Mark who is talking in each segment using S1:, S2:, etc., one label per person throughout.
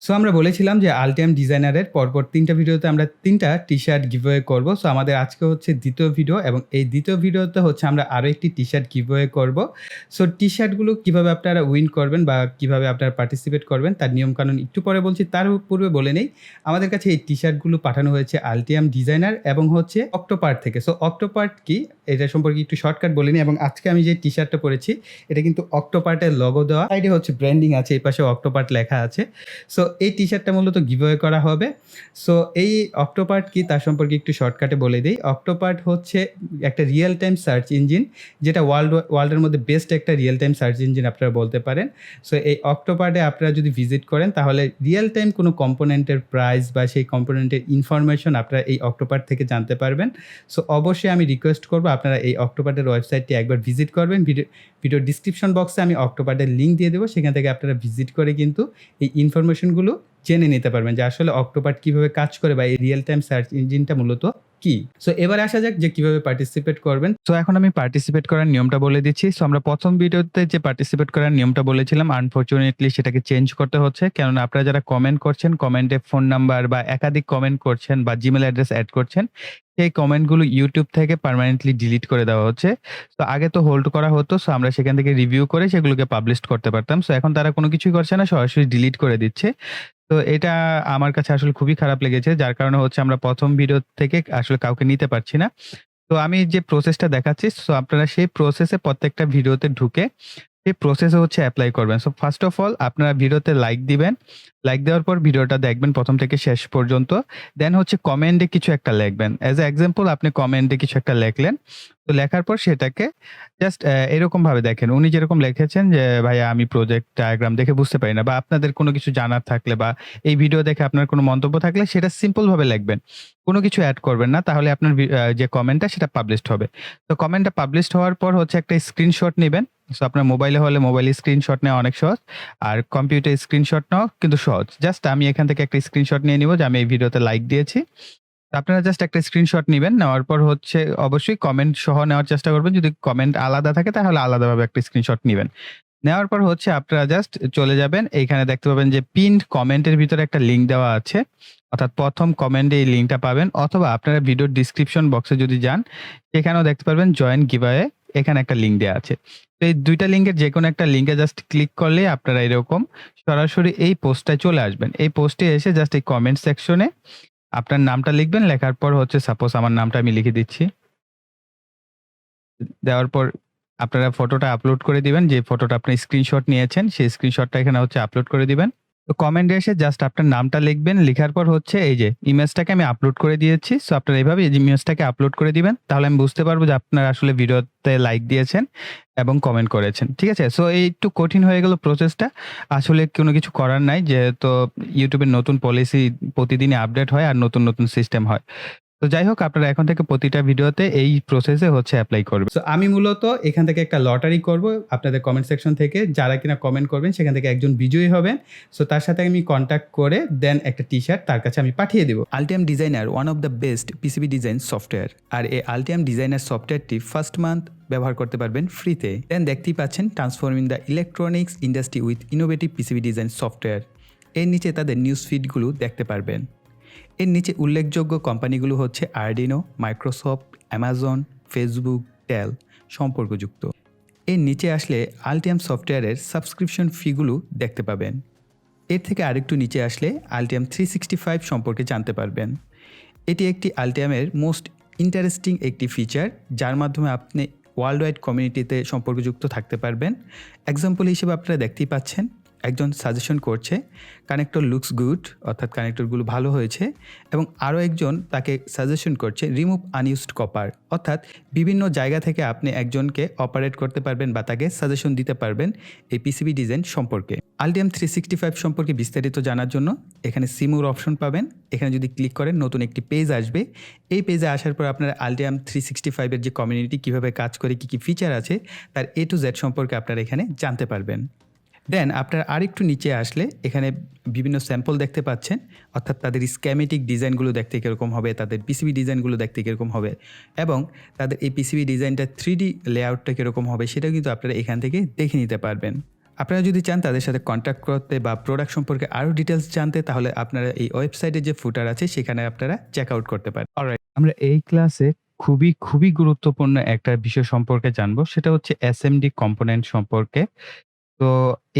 S1: So আমরা বলেছিলাম যে Altium ডিজাইনারের পরপর ৩টা ভিডিওতে আমরা ৩টা টি-শার্ট গিভঅ্যাওয়ে করব। সো আমাদের আজকে হচ্ছে ২য় ভিডিও এবং এই ২য় ভিডিওতে হচ্ছে আমরা আরো একটি টি-শার্ট গিভঅ্যাওয়ে করব। সো টি-শার্টগুলো কিভাবে আপনারা উইন করবেন বা কিভাবে আপনারা পার্টিসিপেট করবেন তার নিয়মকানুন একটু পরে বলছি। তার পূর্বে বলে নেই, আমাদের কাছে এই টি-শার্টগুলো পাঠানো হয়েছে Altium ডিজাইনার এবং হচ্ছে অক্টোপার্ট থেকে। সো অক্টোপার্ট কি এটা সম্পর্কে একটু শর্টকাট বলে নিই এবং আজকে আমি যে টি-শার্টটা পরেছি এটা কিন্তু অক্টোপার্টের লোগো দেওয়া, সাইডে হচ্ছে ব্র্যান্ডিং আছে, এই পাশে অক্টোপার্ট লেখা আছে। সো এই টি-শার্টটা মূলত গিভঅ্যাওয়ে করা হবে। সো এই অক্টোপার্ট কি তার সম্পর্কে একটু শর্টকাটে বলে দেই। অক্টোপার্ট হচ্ছে একটা রিয়েল টাইম সার্চ ইঞ্জিন, যেটা ওয়ার্ল্ডের মধ্যে বেস্ট একটা রিয়েল টাইম সার্চ ইঞ্জিন আপনারা বলতে পারেন। সো এই অক্টোপার্টে আপনারা যদি ভিজিট করেন তাহলে রিয়েল টাইম কোনো কম্পোনেন্টের প্রাইস বা সেই কম্পোনেন্টের ইনফরমেশন আপনারা এই অক্টোপার্ট থেকে জানতে পারবেন। সো অবশ্যই আমি রিকোয়েস্ট করব আপনারা এই অক্টোপার্টের ওয়েবসাইটটি একবার ভিজিট করবেন। ভিডিও ডিসক্রিপশন বক্সে আমি অক্টোপার্টের লিঙ্ক দিয়ে দেবো, সেখান থেকে আপনারা ভিজিট করে কিন্তু এই ইনফরমেশনগুলো জেনে নিতে পারবেন যে আসলে অক্টোপার্ট কিভাবে কাজ করে বা এই রিয়েল টাইম সার্চ ইঞ্জিনটা মূলত কি। সো এবার আসা যাক যে কিভাবে পার্টিসিপেট করবেন। সো এখন আমি পার্টিসিপেট করার নিয়মটা বলে দিচ্ছি। সো আমরা প্রথম ভিডিওতে যে পার্টিসিপেট করার নিয়মটা বলেছিলাম, আনফরচুনেটলি সেটাকে চেঞ্জ করতে হচ্ছে, কেননা আপনারা যারা কমেন্ট করছেন, কমেন্টে ফোন নাম্বার বা একাধিক কমেন্ট করছেন বা জিমেল অ্যাড্রেস অ্যাড করছেন, সেই কমেন্টগুলো ইউটিউব থেকে পার্মানেন্টলি ডিলিট করে দেওয়া হচ্ছে। তো আগে তো হোল্ড করা হতো, সো আমরা সেখান থেকে রিভিউ করে সেগুলোকে পাবলিশ করতে পারতাম। সো এখন তারা কোনো কিছুই করছে না, সরাসরি ডিলিট করে দিচ্ছে। তো এটা আমার কাছে আসলে খুবই খারাপ লেগেছে, যার কারণে হচ্ছে আমরা প্রথম ভিডিও থেকে আসলে কাউকে নিতে পারছি না। তো আমি যে প্রসেসটা দেখাচ্ছি, সো আপনারা সেই প্রসেসে প্রত্যেকটা ভিডিওতে ঢুকে সেই প্রসেসে হচ্ছে এপ্লাই করবেন। সো ফার্স্ট অফ অল আপনারা ভিডিওতে লাইক দিবেন। লাইক দেওয়ার পর ভিডিওটা দেখবেন প্রথম থেকে শেষ পর্যন্ত। দেন হচ্ছে কমেন্টে কিছু একটা লিখবেন। অ্যাজ এ এক্সাম্পল আপনি কমেন্টে কিছু একটা লিখলেন। তো লেখার পর সেটাকে জাস্ট এরকমভাবে দেখেন। উনি যেরকম লিখেছেন যে, "ভাইয়া আমি প্রজেক্ট ডায়াগ্রাম দেখে বুঝতে পারি না" বা আপনাদের কোনো কিছু জানার থাকলে বা এই ভিডিও দেখে আপনার কোনো মন্তব্য থাকলে সেটা সিম্পলভাবে লিখবেন। কোনো কিছু এড করবেন না। তাহলে আপনার যে কমেন্টটা সেটা পাবলিশড হবে। তো কমেন্টটা পাবলিশড হওয়ার পর হচ্ছে একটা স্ক্রিনশট নিবেন। সো আপনার মোবাইলে হলে মোবাইলে স্ক্রিনশট নেওয়া অনেক সহজ। আর কম্পিউটারে স্ক্রিনশট নেওয়া কিন্তু সহজ। জাস্ট আমি এখান থেকে একটা স্ক্রিনশট নিয়ে নিব যে আমি এই ভিডিওতে লাইক দিয়েছি। তো আপনারা জাস্ট একটা স্ক্রিনশট নিবেন। নেওয়ার পর হচ্ছে অবশ্যই কমেন্ট সহ নেওয়ার চেষ্টা করবেন। যদি কমেন্ট আলাদা থাকে তাহলে আলাদাভাবে একটা স্ক্রিনশট নিবেন। নেওয়ার পর হচ্ছে আপনারা জাস্ট চলে যাবেন। এইখানে দেখতে পাবেন যে পিন্ড কমেন্টের ভিতরে একটা লিঙ্ক দেওয়া আছে। অর্থাৎ প্রথম কমেন্টে এই লিঙ্কটা পাবেন, অথবা আপনারা ভিডিওর ডেসক্রিপশন বক্সে যদি যান, সেখানেও দেখতে পারবেন জয়েন গিভঅ্যাওয়ে, এখানে একটা লিঙ্ক দেওয়া আছে। তো এই ২ টা লিঙ্কের যেকোনো একটা লিঙ্কে জাস্ট ক্লিক করলেই আপনারা এরকম সরাসরি এই পোস্টটায় চলে আসবেন। এই পোস্টে এসে জাস্ট এই কমেন্ট সেকশনে আপনার নামটা লিখবেন। লেখার পর হচ্ছে সাপোজ আমার নামটা আমি লিখে দিচ্ছি। দেওয়ার পর আপনারা ফটোটা আপলোড করে দিবেন। যে ফটোটা আপনি স্ক্রিনশট নিয়েছেন, সেই স্ক্রিনশটটা এখানে হচ্ছে আপলোড করে দিবেন। তো কমেন্টে এসে জাস্ট আপনার নামটা লিখবেন। লিখার পর হচ্ছে এই যে ইমেজটাকে আমি আপলোড করে দিয়েছি। সো আপনারা এভাবে এই যে ইমেজটাকে আপলোড করে দিবেন। তাহলে আমি বুঝতে পারবো যে আপনারা আসলে ভিডিওতে লাইক দিয়েছেন এবং কমেন্ট করেছেন। ঠিক আছে? সো এই একটু কঠিন হয়ে গেল প্রসেসটা। আসলে কোনো কিছু করার নাই, যেহেতু ইউটিউবের নতুন পলিসি প্রতিদিনই আপডেট হয় আর নতুন, নতুন সিস্টেম হয়। তো যাই হোক, আপনারা এখন থেকে প্রতিটা ভিডিওতে এই প্রসেসে হচ্ছে এপ্লাই করবেন। সো আমি মূলত এখান থেকে একটা লটারি করব আপনাদের কমেন্ট সেকশন থেকে। যারা কিনা কমেন্ট করবেন সেখান থেকে একজন বিজয়ী হবেন। সো তার সাথে আমি কনট্যাক্ট করে দেন একটা টি-শার্ট তার কাছে আমি পাঠিয়ে দেব। Altium Designer one of the best PCB design software. আর এই Altium Designer সফটওয়্যারটি ফার্স্ট মান্থ ব্যবহার করতে পারবেন ফ্রিতে। দেন দেখতেই পাচ্ছেন transforming the electronics industry with innovative PCB design software. এর নিচে তাদের নিউজ ফিডগুলো দেখতে পারবেন। এর নিচে উল্লেখযোগ্য কোম্পানিগুলো হচ্ছে Arduino, Microsoft, Amazon, Facebook, Dell সম্পর্কযুক্ত। এর নিচে আসলে আলটিয়াম সফটওয়্যারের সাবস্ক্রিপশন ফিগুলো দেখতে পাবেন। এর থেকে আরেকটু নিচে আসলে আলটিয়াম 365 সম্পর্কে জানতে পারবেন। এটি একটি আলটিয়ামের মোস্ট ইন্টারেস্টিং একটি ফিচার, যার মাধ্যমে আপনি ওয়ার্ল্ড ওয়াইড কমিউনিটিতে সম্পর্কযুক্ত থাকতে পারবেন। এক্সাম্পল হিসেবে আপনারা দেখতেই পাচ্ছেন একজন সাজেশন করছে কানেক্টর লুকস গুড, অর্থাৎ কানেক্টরগুলো ভালো হয়েছে, এবং আরও একজন তাকে সাজেশন করছে রিমুভ আনইউজড কপার, অর্থাৎ বিভিন্ন জায়গা থেকে আপনি একজনকে অপারেট করতে পারবেন বা তাকে সাজেশন দিতে পারবেন এই পিসিবি ডিজাইন সম্পর্কে। আলটিয়াম 365 সম্পর্কে বিস্তারিত জানার জন্য এখানে সিমুর অপশন পাবেন। এখানে যদি ক্লিক করেন নতুন একটি পেজ আসবে। এই পেজে আসার পর আপনারা আলটিয়াম 365-এর যে কমিউনিটি কীভাবে কাজ করে, কী কী ফিচার আছে তার A to Z সম্পর্কে আপনারা এখানে জানতে পারবেন। দেন আপনার আরেকটু নিচে আসলে এখানে বিভিন্ন স্যাম্পল দেখতে পাচ্ছেন, অর্থাৎ তাদের স্ক্যামেটিক ডিজাইনগুলো দেখতে কীরকম হবে, তাদের পিসিবি ডিজাইনগুলো দেখতে কীরকম হবে, এবং তাদের এই পিসিবি ডিজাইনটা 3D লেআউটটা কীরকম হবে সেটা কিন্তু আপনারা এখান থেকে দেখে নিতে পারবেন। আপনারা যদি চান তাদের সাথে কন্ট্যাক্ট করতে বা প্রোডাক্ট সম্পর্কে আরও ডিটেইলস জানতে, তাহলে আপনারা এই ওয়েবসাইটে যে ফুটার আছে সেখানে আপনারা চেক আউট করতে পারেন। অলরাইট, আমরা এই ক্লাসে খুবই গুরুত্বপূর্ণ একটা বিষয় সম্পর্কে জানবো। সেটা হচ্ছে এসএমডি কম্পোনেন্ট সম্পর্কে। তো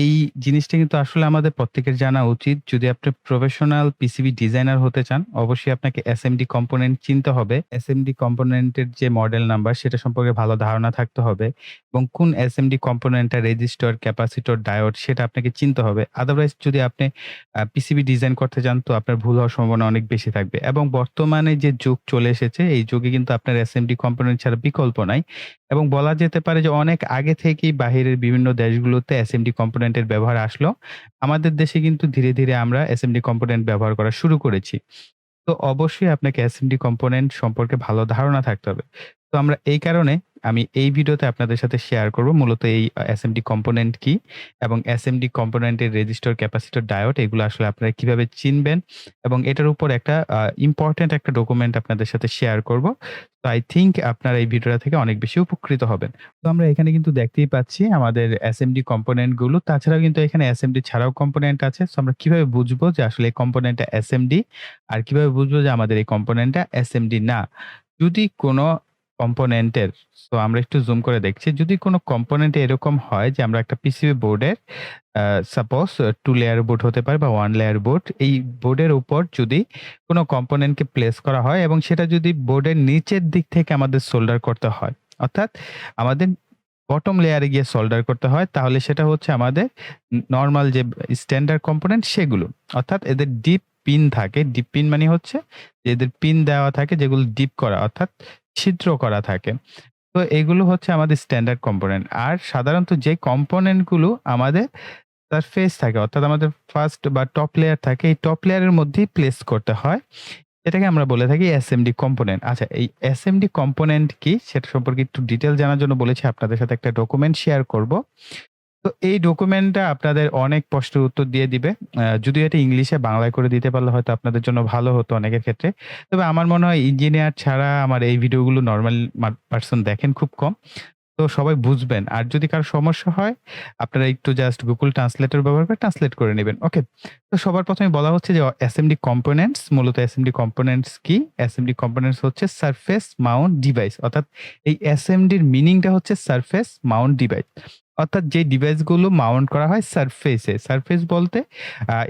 S1: এই জিনিসটা কিন্তু আসলে আমাদের প্রত্যেকের জানা উচিত। যদি আপনি প্রফেশনাল পিসিবি ডিজাইনার হতে চান, অবশ্যই আপনাকে এসএমডি কম্পোনেন্ট চিনতে হবে। এসএমডি কম্পোনেন্টের যে মডেল নাম্বার সেটা সম্পর্কে ভালো ধারণা থাকতে হবে এবং কোন এসএমডি কম্পোনেন্টটা রেজিস্টর, ক্যাপাসিটর, ডায়োড সেটা আপনাকে চিনতে হবে। আদারওয়াইজ যদি আপনি পিসিবি ডিজাইন করতে চান তো আপনার ভুল হওয়ার সম্ভাবনা অনেক বেশি থাকবে এবং বর্তমানে যে যুগ চলে এসেছে এই যুগে কিন্তু আপনার এসএমডি কম্পোনেন্ট ছাড়া বিকল্প নাই। এবং বলা যেতে পারে যে অনেক আগে থেকেই বাহিরের বিভিন্ন দেশগুলোতে এসএমডি কম্পোনেন্টের ব্যবহার আসলো। আমাদের দেশে কিন্তু ধীরে আমরা এসএমডি কম্পোনেন্ট ব্যবহার করা শুরু করেছি। তো অবশ্যই আপনাকে এসএমডি কম্পোনেন্ট সম্পর্কে ভালো ধারণা থাকতে হবে। তো আমরা এই কারণে আমি এই ভিডিওতে আপনাদের সাথে শেয়ার করব মূলত এই এসএমডি কম্পোনেন্ট কি এবং এসএমডি কম্পোনেন্টের রেজিস্টর, ক্যাপাসিটর, ডায়োড এগুলো আসলে আপনারা কিভাবে চিনবেন এবং এটার উপর একটা ইম্পোর্টেন্ট একটা ডকুমেন্ট আপনাদের সাথে শেয়ার করব। তো আই থিংক আপনারা এই ভিডিওটা থেকে অনেক বেশি উপকৃত হবেন। তো আমরা এখানে কিন্তু দেখতেই পাচ্ছি আমাদের এসএমডি কম্পোনেন্ট গুলো। তাছাড়াও কিন্তু এখানে এসএমডি ছাড়াও কম্পোনেন্ট আছে। সো আমরা কিভাবে বুঝবো যে আসলে এই কম্পোনেন্টটা এসএমডি আর কিভাবে বুঝবো যে আমাদের এই কম্পোনেন্টটা এসএমডি না? যদি কোনো কম্পোনেন্টের আমরা একটু জুম করে দেখছি। যদি কোনো কম্পোনেন্টে এরকম হয় যে আমরা একটা পিসিবি বোর্ডের সাপোজ 2 লেয়ার বোর্ড হতে পারে বা 1 লেয়ার বোর্ড। এই বোর্ডের উপর যদি কোনো কম্পোনেন্টকে প্লেস করা হয় এবং সেটা যদি বোর্ডের নিচের দিক থেকে আমাদের সোল্ডার করতে হয়, অর্থাৎ আমাদের বটম লেয়ারে গিয়ে সোল্ডার করতে হয়, তাহলে সেটা হচ্ছে আমাদের নরমাল যে স্ট্যান্ডার্ড কম্পোনেন্ট সেগুলো। অর্থাৎ এদের ডিপ পিন থাকে। ডিপ পিন মানে হচ্ছে যে এদের পিন দেওয়া থাকে যেগুলো ডিপ করা অর্থাৎ ছিদ্র করা থাকে। তো এগুলো হচ্ছে আমাদের স্ট্যান্ডার্ড কম্পোনেন্ট। আর সাধারণত যে কম্পোনেন্ট গুলো আমাদের সারফেস থাকে অর্থাৎ আমাদের ফার্স্ট বা টপ লেয়ার থাকে, এই টপ লেয়ারের মধ্যেই প্লেস করতে হয়। এটাকে আমরা বলে থাকি এসএমডি কম্পোনেন্ট। আচ্ছা, এই এসএমডি কম্পোনেন্ট কি সেটা সম্পর্কে একটু ডিটেইল জানার জন্য বলেছি আপনাদের সাথে একটা ডকুমেন্ট শেয়ার করব। তো এই ডকুমেন্টটা আপনাদের অনেক প্রশ্নের উত্তর দিয়ে দিবে। যদিও এটা ইংলিশে বাংলায় করে দিতে পারলে হয়তো আপনাদের জন্য ভালো হতো অনেকের ক্ষেত্রে। তবে আমার মনে হয় ইঞ্জিনিয়ার ছাড়া আমার এই ভিডিওগুলো নরমাল পারসন দেখেন খুব কম। তো সবাই বুঝবেন। আর যদি কারো সমস্যা হয় আপনারা একটু জাস্ট Google ট্রান্সলেটর ব্যবহার করে ট্রান্সলেট করে নিবেন। ওকে? তো সবার ১ম এ বলা হচ্ছে যে এসএমডি কম্পোনেন্টস, মূলত এসএমডি কম্পোনেন্টস কি? এসএমডি কম্পোনেন্টস হচ্ছে সারফেস মাউন্ট ডিভাইস। অর্থাৎ এই এসএমডির মিনিংটা হচ্ছে সারফেস মাউন্ট ডিভাইস। অর্থাৎ যে ডিভাইস গুলো মাউন্ট করা হয় সারফেসে। সারফেস বলতে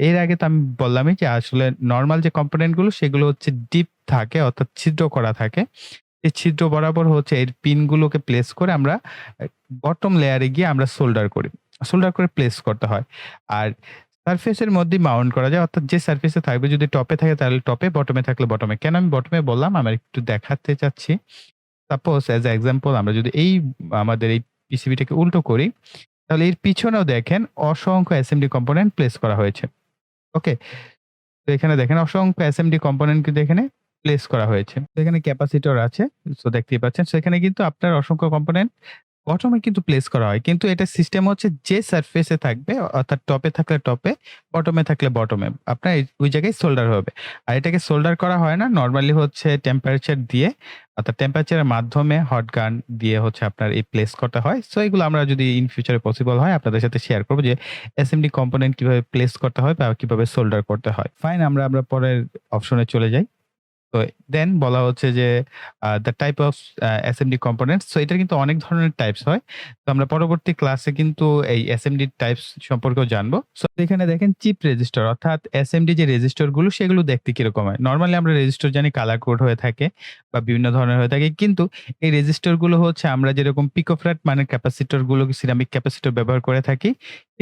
S1: এর আগে তো আমি বললামই যে আসলে নরমাল যে কম্পোনেন্ট গুলো সেগুলো হচ্ছে ডিপ থাকে অর্থাৎ ছিদ্র করা থাকে। এই ছিদ্র বরাবর হচ্ছে এর পিনগুলোকে প্লেস করে আমরা বটম লেয়ারে গিয়ে আমরা সোল্ডার করি। সোল্ডার করে প্লেস করতে হয়। আর সারফেসের মধ্যেই মাউন্ট করা যায়। অর্থাৎ যে সারফেসে থাকবে যদি টপে থাকে তাহলে টপে, বটমে থাকলে বটমে। কেন আমি বটমে বললাম? আমি একটু দেখাতে চাচ্ছি। সাপোজ এজ আ এক্সাম্পল আমরা যদি এই আমাদের এই পিসিবিটাকে উল্টো করি, তাহলে এর পিছনেও দেখেন অসংখ্য এসএমডি কম্পোনেন্ট প্লেস করা হয়েছে। ওকে? তো এখানে দেখেন অসংখ্য এসএমডি কম্পোনেন্ট কিন্তু এখানে প্লেস করা হয়েছে। তো এখানে ক্যাপাসিটর আছে। সো দেখতেই পাচ্ছেন। সো এখানে কিন্তু আপনার অসংখ্য কম্পোনেন্ট বটমে কিন্তু প্লেস করা হয়। কিন্তু এটার সিস্টেম হচ্ছে যে সারফেসে থাকবে অর্থাৎ টপে থাকলে টপে, বটমে থাকলে বটমে। আপনার ওই জায়গায় সোল্ডার হবে। আর এটাকে সোল্ডার করা হয় না। নরমালি হচ্ছে টেম্পারেচার দিয়ে অর্থাৎ টেম্পারেচারের মাধ্যমে হট গান দিয়ে হচ্ছে আপনার এই প্লেস করতে হয়। সো এগুলো আমরা যদি ইন ফিউচারে পসিবল হয় আপনাদের সাথে শেয়ার করব যে এসএমডি কম্পোনেন্ট কিভাবে প্লেস করতে হয় বা কিভাবে সোল্ডার করতে হয়। ফাইন, আমরা পরের অপশনে চলে যাই। তো দেন বলা হচ্ছে যে the type of SMD components. So এটার কিন্তু অনেক ধরনের টাইপস হয়। তো আমরা পরবর্তী ক্লাসে কিন্তু এই এসএমডি টাইপস সম্পর্কেও জানবো। সো এখানে দেখেন চিপ রেজিস্টার অর্থাৎ এসএমডি যে রেজিস্টার গুলো সেগুলো দেখতে কিরকম হয়। নরমালি আমরা রেজিস্টার জানি কালার কোড হয়ে থাকে বা বিভিন্ন ধরনের হয়ে থাকে। কিন্তু এই রেজিস্টার গুলো হচ্ছে আমরা যেরকম পিকোফ্যারাড মানের ক্যাপাসিটর গুলো সিরামিক ক্যাপাসিটর ব্যবহার করে থাকি।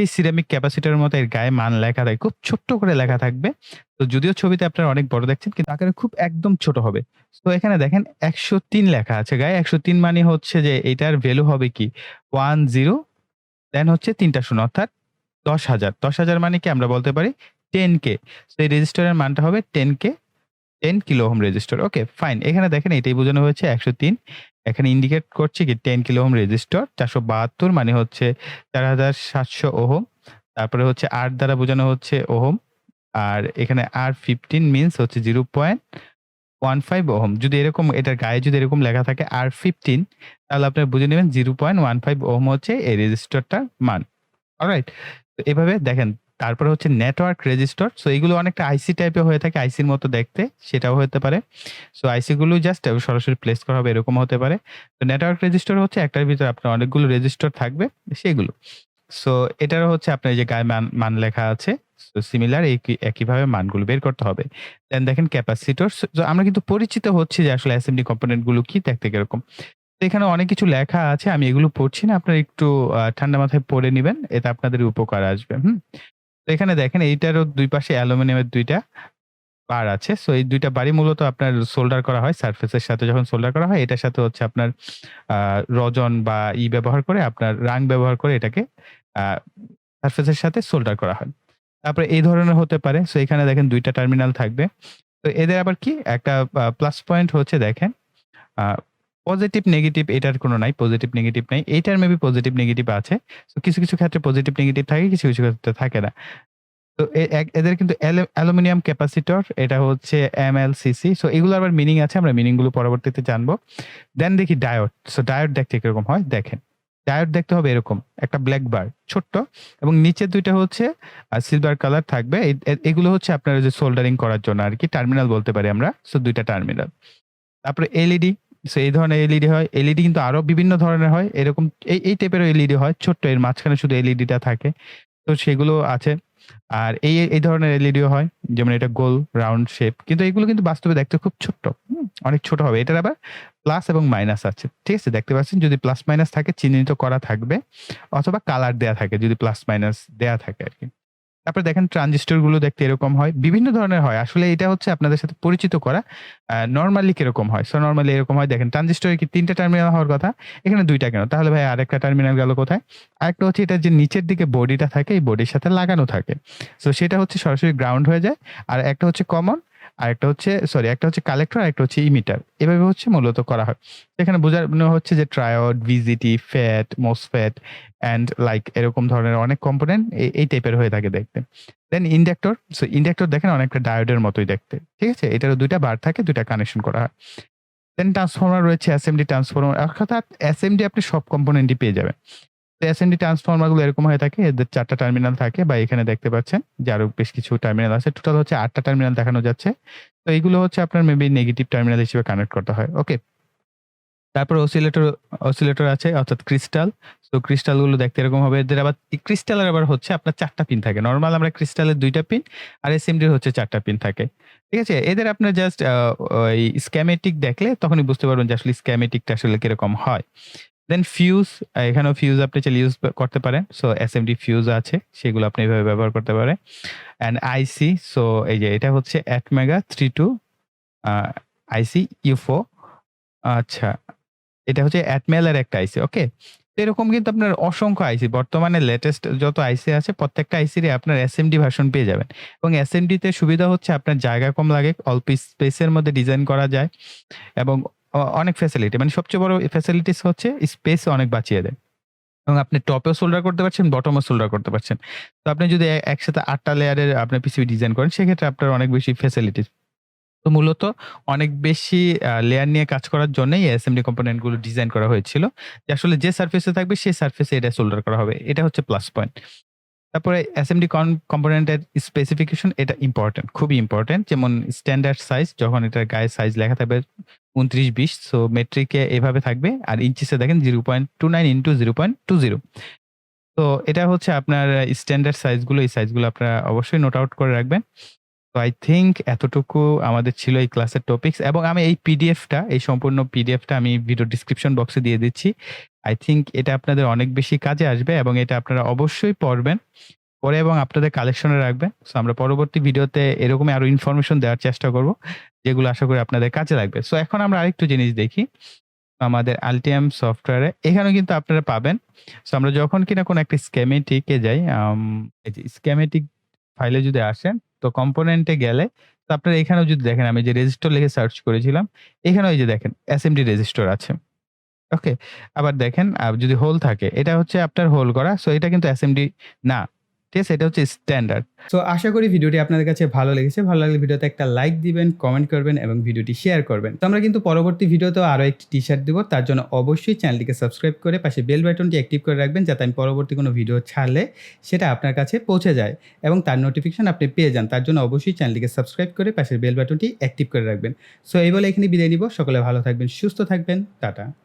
S1: এই সিরামিক ক্যাপাসিটরের মতো এর গায়ে মান লেখা থাকে। খুব ছোট্ট করে লেখা থাকবে। তো যদিও ছবিতে আপনারা অনেক বড় দেখছেন কিন্তু আকারে খুব একদম ছোট হবে। তো এখানে দেখেন ১০৩ লেখা আছে গায়ে। ১০৩ মানে হচ্ছে যে এটার ভ্যালু হবে কি 10 দেন হচ্ছে ৩ টা শূন্য অর্থাৎ ১০,০০০। ১০,০০০ মানে কি আমরা বলতে পারি 10K। সো এই রেজিস্টরের মানটা হবে 10K, 10 kilo ohm resistor. Okay fine. এখানে দেখেন এটাই বোঝানো হয়েছে ১০৩। এখানে ইন্ডিকেট করছে কি 10 কিলো ওহম রেজিস্টর। ৪৭২ মানে হচ্ছে ৪৭০০ ওহম। তারপরে হচ্ছে ৮ দ্বারা বোঝানো হচ্ছে ওহম। আর এখানে R15 মিনস হচ্ছে 0.15 ওহম। যদি এরকম এটার গায়ে যদি এরকম লেখা থাকে R15 তাহলে আপনারা বুঝে নেবেন 0.15 ওহম হচ্ছে এই রেজিস্টরটার মান। অলরাইট? তো এভাবে দেখেন, তারপরে হচ্ছে নেটওয়ার্ক রেজিস্টার। সো এগুলো অনেকটা আইসি টাইপের হয়ে থাকে, আইসির মতো দেখতে, সেটাও হতে পারে। সো আইসি গুলো জাস্ট সরাসরি প্লেস করা হবে, এরকমও হতে পারে। তো নেটওয়ার্ক রেজিস্টার হচ্ছে একটার ভিতরে আপনার অনেকগুলো রেজিস্টার থাকবে, সেগুলো। সো এটারও হচ্ছে আপনার এই যে গায়ে মান লেখা আছে। সো সিমিলার একইভাবে মানগুলো বের করতে হবে। দেন দেখেন ক্যাপাসিটর। সো আমরা কিন্তু পরিচিত হচ্ছি যে আসলে এসএমডি কম্পোনেন্ট গুলো কি, দেখতে কিরকম। তো এখানে অনেক কিছু লেখা আছে। আমি এগুলো পড়ছি না। আপনারা একটু ঠান্ডা মাথায় পড়ে নিবেন। এতে আপনাদের উপকার আসবে। হুম? তো এখানে দেখেন এইটারও ২ পাশে অ্যালুমিনিয়ামের ২ টা বার আছে। সো এই ২ টা বারই মূলত আপনার সোল্ডার করা হয়। সারফেসের সাথে যখন সোল্ডার করা হয়, এটার সাথে হচ্ছে আপনার আ রজন বা ব্যবহার করে, আপনার রাং ব্যবহার করে এটাকে আ সারফেসের সাথে সোল্ডার করা হয়। তারপরে এই ধরনের হতে পারে। সো এখানে দেখেন ২ টা টার্মিনাল থাকবে। তো এদের আবার কি একটা প্লাস পয়েন্ট হচ্ছে দেখেন, আ পজিটিভ নেগেটিভ এটার কোনো নাই। পজিটিভ নেগেটিভ নাই। এইটার মেবি পজিটিভ নেগেটিভ আছে। সো কিছু ক্ষেত্রে পজিটিভ নেগেটিভ থাকে, কিছু ক্ষেত্রে থাকে না। তো এদের কিন্তু অ্যালুমিনিয়াম ক্যাপাসিটর, এটা হচ্ছে এমএলসিসি। সো এগুলো আবার মিনিং আছে। আমরা মিনিং গুলো পরবর্তীতে জানবো। দেন দেখি ডায়োড। সো ডায়োড দেখতে কিরকম হয় দেখেন। ডায়োড দেখতে হবে এরকম। একটা ব্লাক বার, ছোট্ট, এবং নিচের ২ টা হচ্ছে সিলভার কালার থাকবে। এগুলো হচ্ছে আপনার ওই যে সোল্ডারিং করার জন্য আরকি, টার্মিনাল বলতে পারি আমরা। সো ২ টা টার্মিনাল। তারপরে এলইডি। সো এই ধরনের এলইডি হয়। এলইডি কিন্তু আরো বিভিন্ন ধরনের হয়। এরকম এই টাইপেরও এলইডি হয়। ছোট্ট, এর মাঝখানে শুধু এলইডিটা থাকে। তো সেগুলো আছে। আর এই ধরনের এলইডিও হয়। যেমন এটা গোল রাউন্ড শেপ। কিন্তু এগুলো কিন্তু বাস্তবে দেখতে খুব ছোট্ট। অনেক ছোট হবে। এটার আবার প্লাস এবং মাইনাস আছে। ঠিক আছে? দেখতে পাচ্ছেন, যদি প্লাস মাইনাস থাকে চিহ্নিত করা থাকবে, অথবা কালার দেয়া থাকে যদি প্লাস মাইনাস দেয়া থাকে আরকি। তারপরে দেখেন ট্রানজিস্টর গুলো দেখতে এরকম হয়। বিভিন্ন ধরনের হয়। আসলে এটা হচ্ছে আপনাদের সাথে পরিচিত করা। নরমালি কিরকম হয়? সো নরমালি এরকম হয় দেখেন, ট্রানজিস্টরের কি ৩ টা টার্মিনাল হওয়ার কথা? এখানে ২ টা কেন? তাহলে ভাই আরেকটা টার্মিনাল গেল কোথায়? আরেকটা হচ্ছে এটার যে নিচের দিকে বডিটা থাকে, এই বডির সাথে লাগানো থাকে। সো সেটা হচ্ছে সরাসরি গ্রাউন্ড হয়ে যায়। আর একটা হচ্ছে কমন, আরেকটা হচ্ছে একটা হচ্ছে কালেক্টর, আরেকটা হচ্ছে ইমিটার। এভাবে হচ্ছে মূলত করা হয়। এখানে বোঝানো হচ্ছে যে triode, BJT, FET, MOSFET and like এরকম ধরনের অনেক কম্পোনেন্ট এই টাইপের হয়ে থাকে দেখতে। দেন ইন্ডাক্টর। সো ইন্ডাক্টর দেখেন অনেকটা ডায়োডের মতোই দেখতে। ঠিক আছে? এটারও ২ টা বার থাকে, ২ টা কানেকশন করা হয়। দেন ট্রান্সফর্মার রয়েছে, এসএমডি ট্রান্সফর্মার। অর্থাৎ এসএমডি আপনি সব কম্পোনেন্টই পেয়ে যাবেন। তো এসএমডি ট্রান্সফর্মার গুলো এরকম হয়ে থাকে। এদের ৪ টা টার্মিনাল থাকে, বা এখানে দেখতে পাচ্ছেন যে আরো বেশ কিছু টার্মিনাল আছে। টোটাল হচ্ছে ৮ টা টার্মিনাল দেখানো যাচ্ছে। তো এগুলো হচ্ছে আপনার মেবি নেগেটিভ টার্মিনাল হিসেবে কানেক্ট করতে হয়। ওকে? তারপর অসিলেটর আছে, অর্থাৎ ক্রিস্টাল। সো ক্রিস্টাল গুলো দেখতে এরকম হবে। এদের আবার ক্রিস্টালের আবার হচ্ছে আপনার ৪ টা পিন থাকে। নরমাল আমরা ক্রিস্টালের ২ টা পিন, আর এসএমডির হচ্ছে ৪ টা পিন থাকে। ঠিক আছে? এদের আপনার জাস্ট ওই স্কেমেটিক দেখলে তখনই বুঝতে পারবেন যে আসলে স্কেমেটিকটা আসলে কিরকম হয়। দেন ফিউজ, এখানেও ফিউজ আপনি চাইলে ইউজ করতে পারেন। সো এসএমডি ফিউজ আছে, সেগুলো আপনি এভাবে ব্যবহার করতে পারেন। অ্যান্ড আইসি, সো এই যে এটা হচ্ছে ATmega 32 আ আইসি ইউএফও। আচ্ছা। এটা হচ্ছে Atmel এর একটা আইসি। ওকে? তো এরকম কিন্তু আপনার অসংখ্য আইসি, বর্তমানে লেটেস্ট যত আইসি আছে প্রত্যেকটা আইসিরই আপনার এসএমডি ভার্সন পেয়ে যাবেন। এবং এসএমডি তে সুবিধা হচ্ছে আপনার জায়গা কম লাগে, অল্প স্পেসের মধ্যে ডিজাইন করা যায়, এবং অনেক ফ্যাসিলিটি, মানে সবচেয়ে বড় ফ্যাসিলিটিস হচ্ছে স্পেস অনেক বাঁচিয়ে দেয়। এবং আপনি টপেও সোল্ডার করতে পারছেন, বটমেও সোল্ডার করতে পারছেন। তো আপনি যদি একসাথে ৮ টা লেয়ারের আপনার পিসিবি ডিজাইন করেন, সেক্ষেত্রে আপনার অনেক বেশি ফ্যাসিলিটিস। তো মূলত অনেক বেশি লেয়ার নিয়ে কাজ করার জন্যই এসএমডি কম্পোনেন্ট গুলো ডিজাইন করা হয়েছিল। যে আসলে যে সারফেসে থাকবে সেই সারফেসে এটা সোল্ডার করা হবে। এটা হচ্ছে প্লাস পয়েন্ট। তারপরে এসএমডি কম্পোনেন্টের স্পেসিফিকেশন, এটা ইম্পোর্টেন্ট, খুবই ইম্পোর্টেন্ট। যেমন স্ট্যান্ডার্ড সাইজ, যখন এটার গায়ে সাইজ লেখা থাকবে ২৯-২০, সো মেট্রিকে এভাবে থাকবে। আর ইঞ্চিসে দেখেন 0.29 ইনটু 0.20। তো এটা হচ্ছে আপনার স্ট্যান্ডার্ড সাইজগুলো। এই সাইজগুলো আপনারা অবশ্যই নোট আউট করে রাখবেন। তো আই থিংক এতটুকু আমাদের ছিল এই ক্লাসের টপিকস, এবং আমি এই সম্পূর্ণ পিডিএফটা আমি ভিডিও ডেসক্রিপশন বক্সে দিয়ে দিচ্ছি। আই থিংক এটা আপনাদের অনেক বেশি কাজে আসবে, এবং এটা আপনারা অবশ্যই পড়বেন। পড়ে এবং আপনাদের কালেকশনে রাখবেন। সো আমরা পরবর্তী ভিডিওতে এরকমই আরো ইনফরমেশন দেওয়ার চেষ্টা করব, যেগুলো আশা করি আপনাদের কাজে লাগবে। সো এখন আমরা আরেকটু জিনিস দেখি। আমাদের Altium সফটওয়্যারে এখানেও কিন্তু আপনারা পাবেন। সো আমরা যখন কিনা কোনো একটা স্কেমেটিকে যাই, এই যে স্কেমেটিক ফাইলে যদি আসেন, তো কম্পোনেন্টে গেলে, তো আপনারা এখানেও যদি দেখেন, আমি যে রেজিস্টর লিখে সার্চ করেছিলাম, এখানেও এই যে দেখেন এসএমডি রেজিস্টর আছে। ওকে? আবার দেখেন যদি হোল থাকে, এটা হচ্ছে আপনার হোল করা। সো এটা কিন্তু এসএমডি না। ঠিক আছে? এটা হচ্ছে স্ট্যান্ডার্ড। সো আশা করি ভিডিওটি আপনাদের কাছে ভালো লেগেছে। ভালো লাগলে ভিডিওতে একটা লাইক দিবেন, কমেন্ট করবেন এবং ভিডিওটি শেয়ার করবেন। তো আমরা কিন্তু পরবর্তী ভিডিওতেও আরো একটি টি-শার্ট দিব। তার জন্য অবশ্যই চ্যানেলটিকে সাবস্ক্রাইব করে পাশে বেল বাটনটি অ্যাক্টিভ করে রাখবেন, যাতে আমি পরবর্তী কোনো ভিডিও ছাড়লে সেটা আপনার কাছে পৌঁছে যায় এবং তার নোটিফিকেশন আপনি পেয়ে যান। তার জন্য অবশ্যই চ্যানেলটিকে সাবস্ক্রাইব করে পাশের বেল বাটনটি অ্যাক্টিভ করে রাখবেন। সো এই বলে এখানে বিদায় নিব। সকলে ভালো থাকবেন, সুস্থ থাকবেন। টাটা।